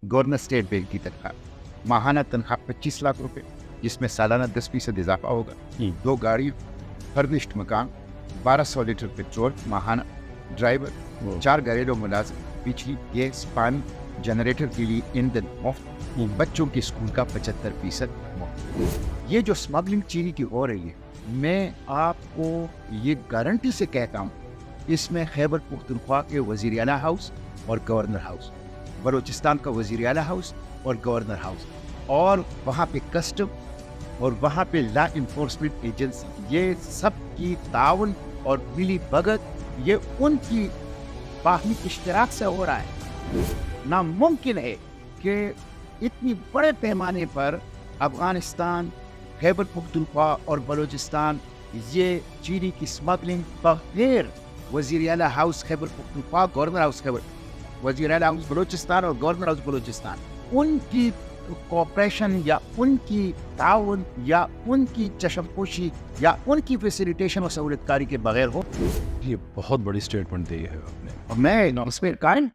Governor state bank की तनख्वाह, माहाना तनख्वाह 25 लाख रुपए, जिसमें सालाना 10% इजाफा होगा, 2 गाड़ी, फर्निश्ड मकान, 1200 लीटर पेट्रोल माहाना, ड्राइवर, 4 घरेलू मुलाजिम, बिजली, गैस, पानी, जनरेटर के लिए ईंधन मुफ्त, बच्चों के स्कूल का 75% मुफ्त। ये जो स्मगलिंग चीनी की हो रही है, मैं आपको ये गारंटी से कहता हूँ, इसमें खैबर पख्तूनख्वा के वज़ीर आला हाउस और गवर्नर हाउस, बलूचिस्तान का वज़ीर आला हाउस और गवर्नर हाउस, और वहाँ पे कस्टम और वहाँ पे लॉ इन्फोर्समेंट एजेंसी, ये सब की ताउन और मिली भगत, ये उनकी बाहमी इश्तराक से हो रहा है। नामुमकिन है कि इतनी बड़े पैमाने पर अफगानिस्तान, खैबर पख्तूनख्वा और बलूचिस्तान ये चीनी की स्मगलिंग बगैर वज़ीर आला house Khyber Pakhtunkhwa, governor house Khyber, वज़ीर आला हाउस बलूचिस्तान और गवर्नर हाउस बलूचिस्तान, उनकी कोऑपरेशन या उनकी ताउन या उनकी चशमपोशी या उनकी फैसिलिटेशन और सहूलतकारी के बगैर हो। ये बहुत बड़ी स्टेटमेंट दी है आपने। और मैं इसमें कायल